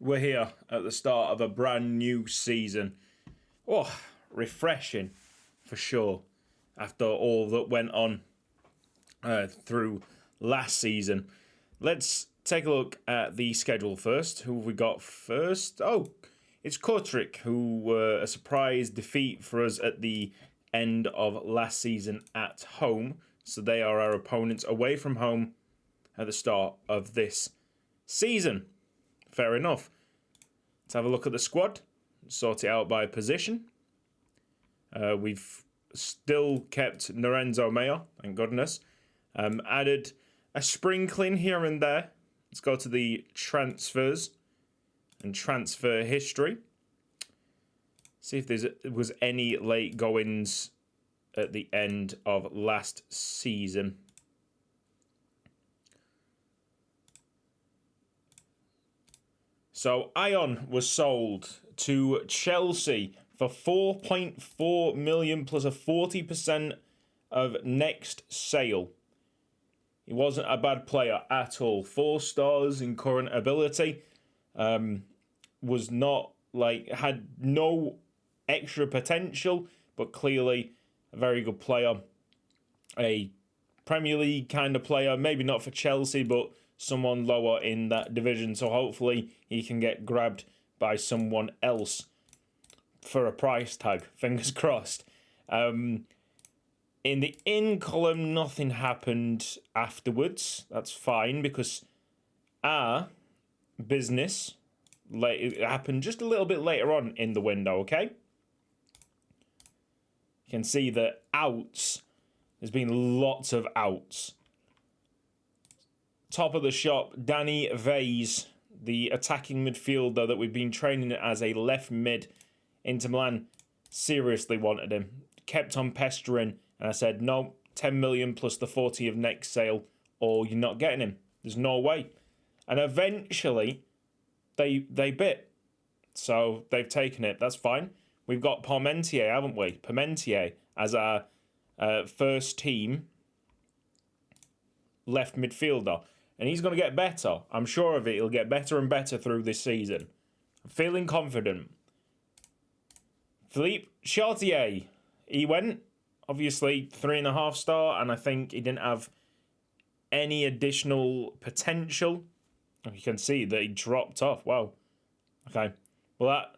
we're here at the start of a brand new season. Oh, refreshing for sure after all that went on through last season. Let's take a look at the schedule first. Who have we got first? Oh, it's Kortrijk, who were a surprise defeat for us at the end of last season at home. So they are our opponents away from home at the start of this season. Fair enough. Let's have a look at the squad. Sort it out by position. We've still kept Lorenzo Mayer, thank goodness. Added a sprinkling here and there. Let's go to the transfers and transfer history. See if there was any late goings at the end of last season. So Ion was sold to Chelsea for 4.4 million plus a 40% of next sale. He wasn't a bad player at all. 4 stars in current ability. Was not had no extra potential, but clearly a very good player. A Premier League kind of player, maybe not for Chelsea, but someone lower in that division. So hopefully he can get grabbed by someone else for a price tag. Fingers crossed. In the in column, nothing happened afterwards. That's fine because our business it happened just a little bit later on in the window, okay? You can see the outs. There's been lots of outs. Top of the shop, Danny Vase, the attacking midfielder that we've been training as a left mid. Inter Milan seriously wanted him. Kept on pestering, and I said, no, 10 million plus the 40 of next sale, or you're not getting him. There's no way. And eventually, they bit. So they've taken it. That's fine. We've got Parmentier, haven't we? Parmentier as our first team left midfielder. And he's going to get better. I'm sure of it. He'll get better and better through this season. I'm feeling confident. Philippe Chartier. He went, obviously, 3.5 star. And I think he didn't have any additional potential. You can see that he dropped off. Wow. Okay. Well, that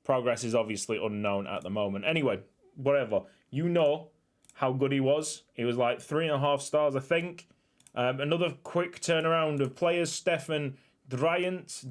progress is obviously unknown at the moment. Anyway, whatever. You know how good he was. He was like 3.5 stars, I think. Another quick turnaround of players. Stefan Drient.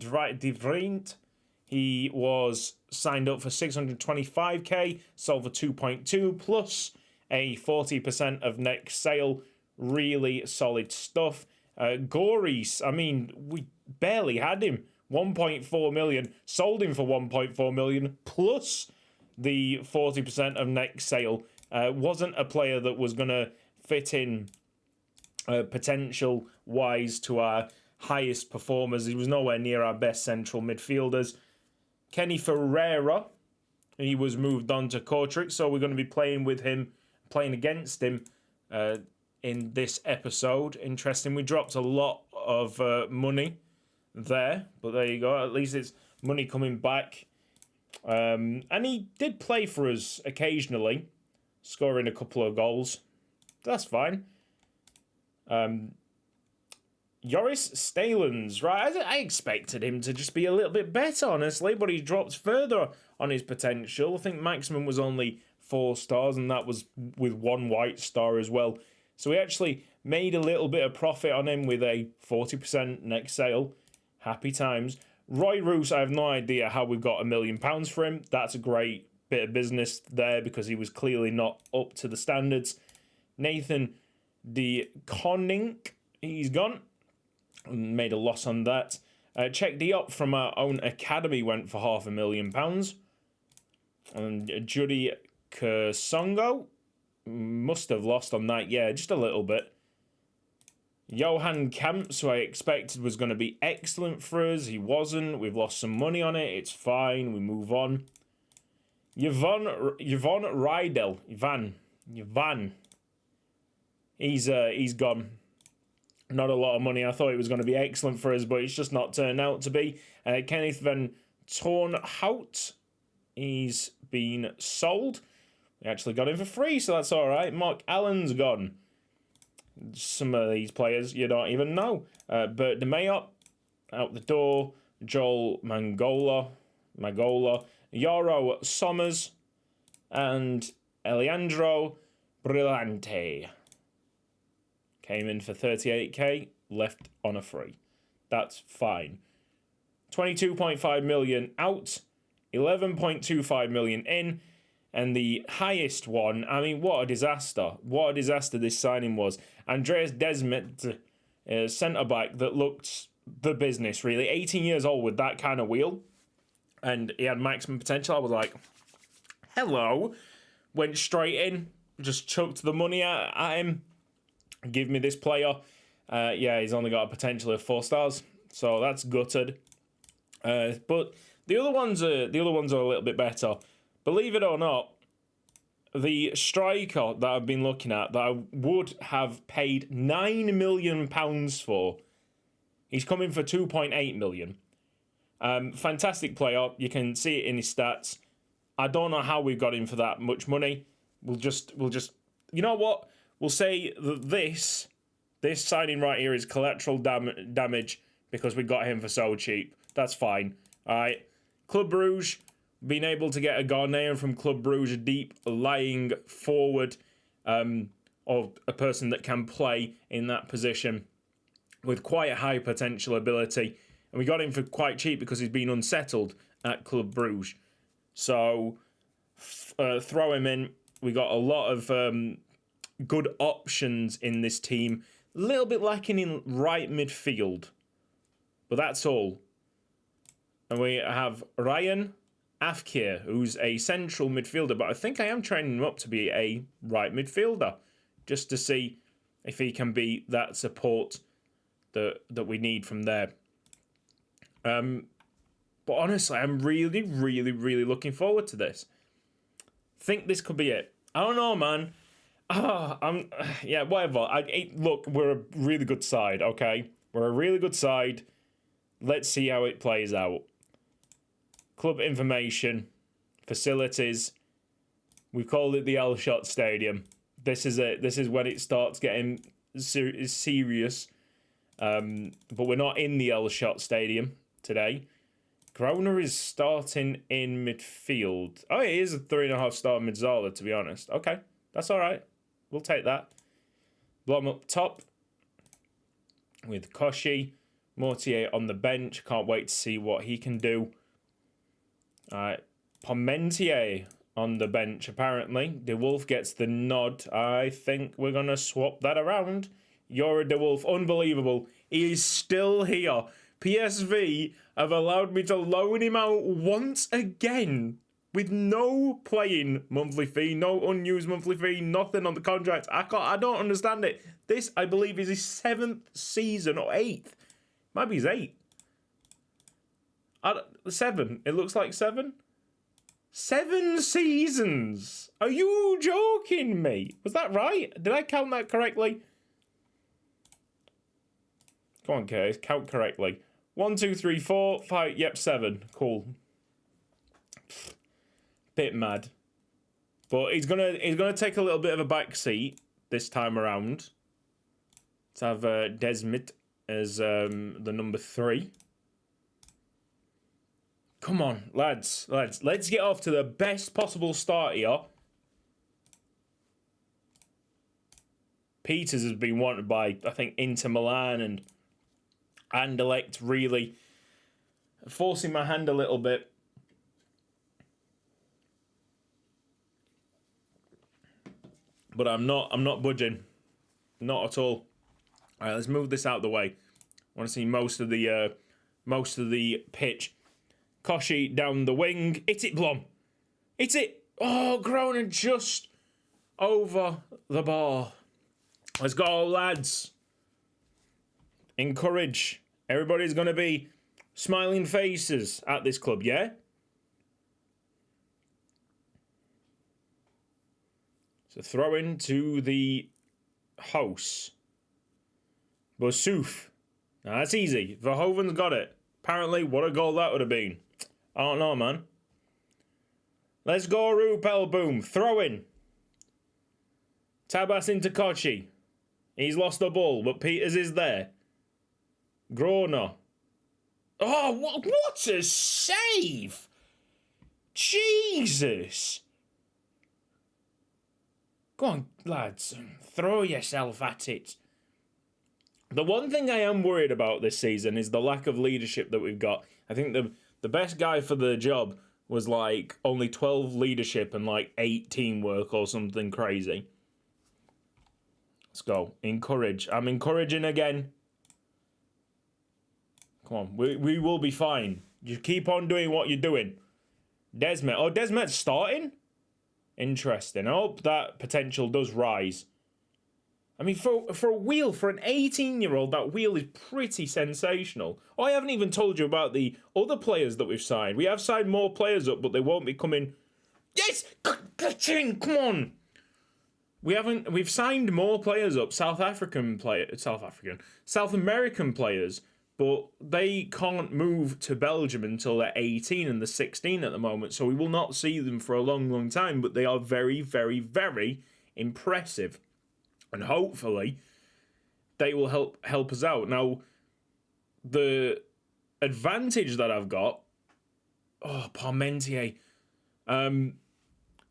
He was signed up for 625k, sold for 2.2 plus a 40% of next sale. Really solid stuff. Goris, I mean, we barely had him. 1.4 million, sold him for 1.4 million plus the 40% of next sale. Wasn't a player that was going to fit in potential wise to our highest performers. He was nowhere near our best central midfielders. Kenny Ferreira, he was moved on to Kortrijk, so we're going to be playing against him in this episode. Interesting, we dropped a lot of money there, but there you go. At least it's money coming back. And he did play for us occasionally, scoring a couple of goals. That's fine. Joris Stalens, right? I expected him to just be a little bit better, honestly, but he dropped further on his potential. I think maximum was only 4 stars, and that was with 1 white star as well. So we actually made a little bit of profit on him with a 40% next sale. Happy times. Roy Roos, I have no idea how we've got £1 million for him. That's a great bit of business there because he was clearly not up to the standards. Nathan De Koning, he's gone. Made a loss on that. Czech Diop from our own academy went for £500,000. And Judy Kersongo must have lost on that. Yeah, just a little bit. Johan Kamps, who I expected was going to be excellent for us. He wasn't. We've lost some money on it. It's fine. We move on. Yvonne Rydell. Yvan. He's gone. Not a lot of money. I thought it was going to be excellent for us, but it's just not turned out to be. Kenneth van Tornhout, he's been sold. We actually got him for free, so that's all right. Mark Allen's gone. Some of these players you don't even know. Bert de Mayop, out the door. Joel Magola, Yoro Sommers, and Eliandro Brillante. Came in for 38k, left on a free. That's fine. 22.5 million out, 11.25 million in, and the highest one, I mean, what a disaster. What a disaster this signing was. Andreas Desmet, centre-back that looked the business, really. 18 years old with that kind of wheel, and he had maximum potential. I was like, hello. Went straight in, just chucked the money at him. Give me this player. Yeah, he's only got a potential of 4 stars, so that's gutted. But the other ones are a little bit better. Believe it or not, the striker that I've been looking at that I would have paid £9 million for, he's coming for 2.8 million. Fantastic player. You can see it in his stats. I don't know how we got him for that much money. We'll just. You know what? We'll say that this signing right here is collateral damage because we got him for so cheap. That's fine. All right. Club Brugge, being able to get a Ghanaian from Club Brugge, a deep lying forward, or a person that can play in that position with quite a high potential ability. And we got him for quite cheap because he's been unsettled at Club Brugge. So throw him in. We got a lot of good options in this team. A little bit lacking in right midfield, but that's all. And we have Ryan Afkir, who's a central midfielder, but I think I am training him up to be a right midfielder, just to see if he can be that support that we need from there. But honestly, I'm really, really, really looking forward to this. Think this could be it. I don't know, man. Yeah, whatever. Look, we're a really good side, okay? We're a really good side. Let's see how it plays out. Club information, facilities. We called it the L-Shot Stadium. This is it. This is when it starts getting serious. But we're not in the L-Shot Stadium today. Groner is starting in midfield. Oh, he is a 3.5-star Midzola, to be honest. Okay, that's all right. We'll take that. Blom up top with Koshi. Mortier on the bench. Can't wait to see what he can do. Parmentier on the bench, apparently. De Wolf gets the nod. I think we're going to swap that around. Yora De Wolf, unbelievable. He is still here. PSV have allowed me to loan him out once again with no playing monthly fee, no unused monthly fee, nothing on the contract. I don't understand it. This, I believe, is his 7th season or 8th. Might be his 8th. 7. It looks like 7. 7 seasons. Are you joking me? Was that right? Did I count that correctly? Come on, Curtis, count correctly. 1, 2, 3, 4, 5. Yep, 7. Cool. Bit mad, but he's gonna take a little bit of a back seat this time around. Let's have Desmit as the number 3. Come on, lads. Let's get off to the best possible start here. Peters has been wanted by, I think, Inter Milan and Anderlecht, really forcing my hand a little bit. But I'm not budging. Not at all. All right, let's move this out of the way. I want to see most of the pitch. Koshi down the wing. Hit it, Blom. Hit it. Oh, Groningen just over the bar. Let's go, lads. Encourage. Everybody's going to be smiling faces at this club, yeah? So throw in to the house. Bosuf. Now, that's easy. Verhoeven's got it. Apparently, what a goal that would have been. I don't know, man. Let's go, Rupel Boom. Throw in. Tabas into Kochi. He's lost the ball, but Peters is there. Groner. Oh, what a save! Jesus! Go on, lads. Throw yourself at it. The one thing I am worried about this season is the lack of leadership that we've got. I think the best guy for the job was like only 12 leadership and like 8 teamwork or something crazy. Let's go. Encourage. I'm encouraging again. Come on. We will be fine. You keep on doing what you're doing. Desmet. Oh, Desmet's starting? Interesting. I hope that potential does rise. I mean, for a wheel, for an 18-year-old, that wheel is pretty sensational. Oh, I haven't even told you about the other players that we've signed. We have signed more players up, but they won't be coming. Yes! Come on! We've signed more players up, South American players, but they can't move to Belgium until they're 18 and they're 16 at the moment, so we will not see them for a long, long time, but they are very, very, very impressive. And hopefully, they will help us out. Now, the advantage that I've got... Oh, Parmentier. The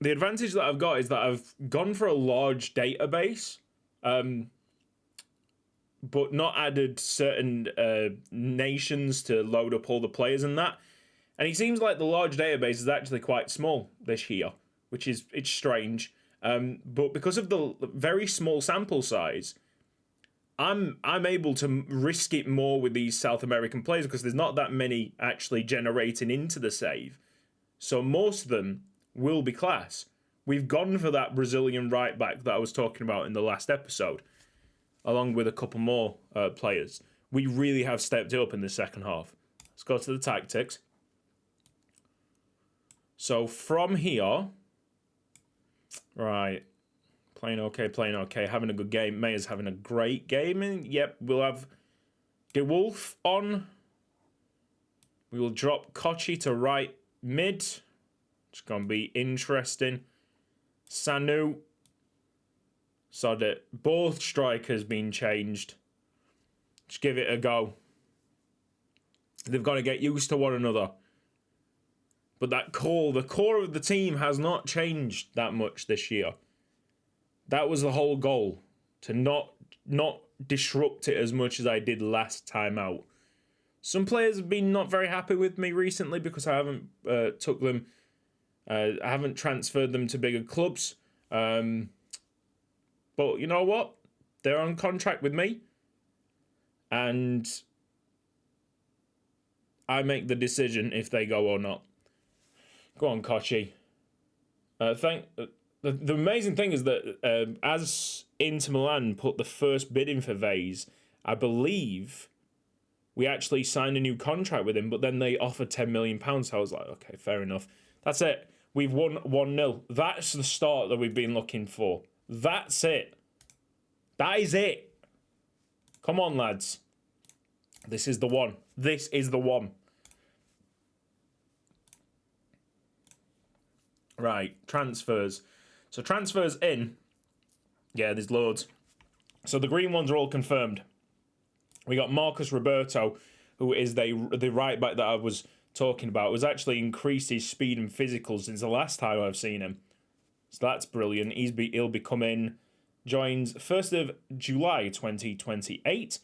advantage that I've got is that I've gone for a large database, but not added certain nations to load up all the players and that. And it seems like the large database is actually quite small this year, which is it's strange. But because of the very small sample size, I'm able to risk it more with these South American players because there's not that many actually generating into the save. So most of them will be class. We've gone for that Brazilian right back that I was talking about in the last episode, along with a couple more players. We really have stepped it up in the second half. Let's go to the tactics. So from here... Right. Playing okay. Having a good game. Mayer's having a great game. And yep, we'll have De Wolf on. We will drop Kochi to right mid. It's going to be interesting. Sanu. So that both strikers been changed. Just give it a go. They've got to get used to one another. But the core of the team has not changed that much this year. That was the whole goal, to not disrupt it as much as I did last time out. Some players have been not very happy with me recently because I haven't I haven't transferred them to bigger clubs. But you know what? They're on contract with me. And I make the decision if they go or not. Go on, Kochi. The amazing thing is that as Inter Milan put the first bid in for Vase, I believe we actually signed a new contract with him, but then they offered £10 million. So I was like, okay, fair enough. That's it. We've won 1-0. That's the start that we've been looking for. That's it. That is it. Come on, lads. This is the one. This is the one. Right, transfers. So transfers in. Yeah, there's loads. So the green ones are all confirmed. We got Marcus Roberto, who is the right back that I was talking about. Was actually increased his speed and physical since the last time I've seen him. So that's brilliant. He'll be coming. Joins 1st of July 2028.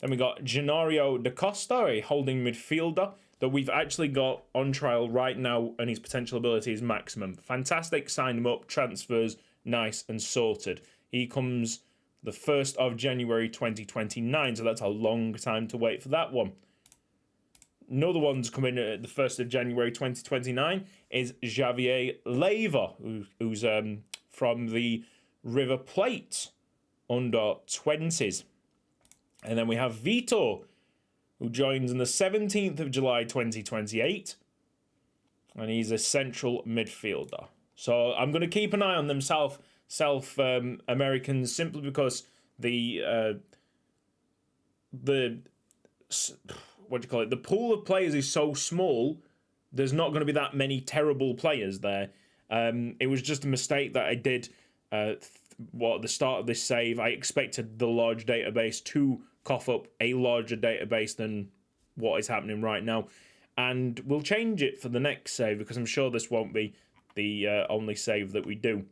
Then we got Gennaro Da Costa, a holding midfielder that we've actually got on trial right now, and his potential ability is maximum. Fantastic, sign him up, transfers, nice and sorted. He comes the 1st of January 2029, so that's a long time to wait for that one. Another one's coming at the 1st of January 2029 is Javier Leiva, who's from the River Plate under 20s. And then we have Vitor, who joins on the 17th of July 2028. And he's a central midfielder. So I'm going to keep an eye on them South Americans simply because the the what do you call it? The pool of players is so small. There's not going to be that many terrible players there. It was just a mistake that I did. At the start of this save, I expected the large database to cough up a larger database than what is happening right now, and we'll change it for the next save because I'm sure this won't be the only save that we do.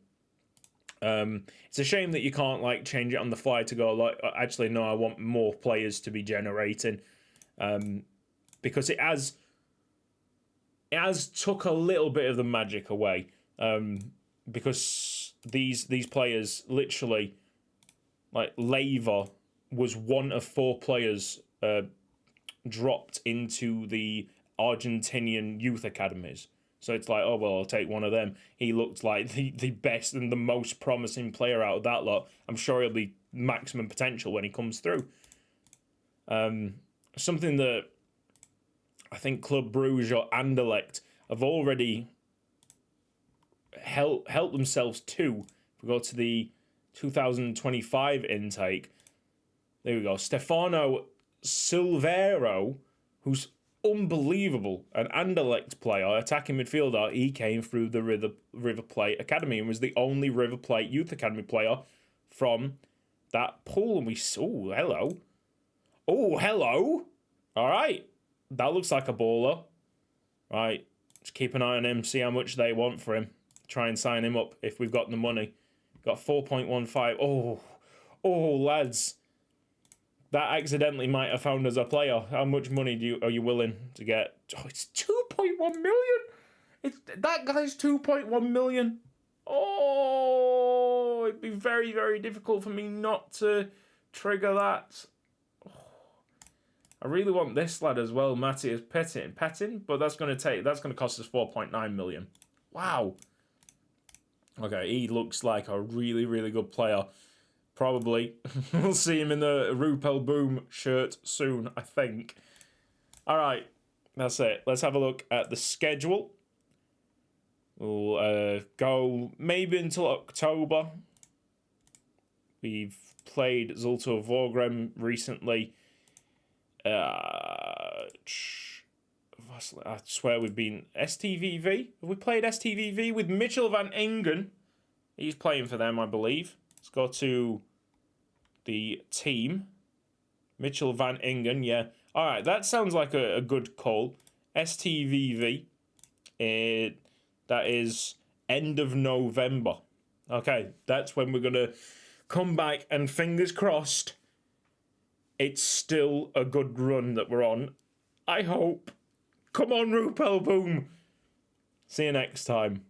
It's a shame that you can't like change it on the fly to go like, actually no, I want more players to be generating, because it has took a little bit of the magic away, because these players literally, like Leva was one of 4 players dropped into the Argentinian youth academies. So it's like, oh, well, I'll take one of them. He looked like the best and the most promising player out of that lot. I'm sure he'll be maximum potential when he comes through. Something that I think Club Bruges or Anderlecht have already helped themselves to. If we go to the 2025 intake, there we go. Stefano Silvero, who's unbelievable, an Anderlecht player, attacking midfielder. He came through the River Plate Academy and was the only River Plate Youth Academy player from that pool. And hello. Oh, hello. All right. That looks like a baller. Right. Just keep an eye on him, see how much they want for him. Try and sign him up if we've got the money. Got 4.15. Oh, lads. That accidentally might have found us a player. How much money are you willing to get? Oh, it's 2.1 million. That guy's 2.1 million. Oh, it'd be very, very difficult for me not to trigger that. Oh, I really want this lad as well, Matthias Petin, but that's going to cost us 4.9 million. Wow. Okay, he looks like a really, really good player. Probably. We'll see him in the Rupel Boom shirt soon, I think. All right, that's it. Let's have a look at the schedule. We'll go maybe until October. We've played Zulta Vorgrem recently. I swear we've been STVV. Have we played STVV with Mitchell van Engen? He's playing for them, I believe. Let's go to the team. Mitchell van Engen, yeah. All right, that sounds like a good call. STVV. That is end of November. Okay, that's when we're going to come back, and fingers crossed, it's still a good run that we're on. I hope. Come on, Rupel Boom. See you next time.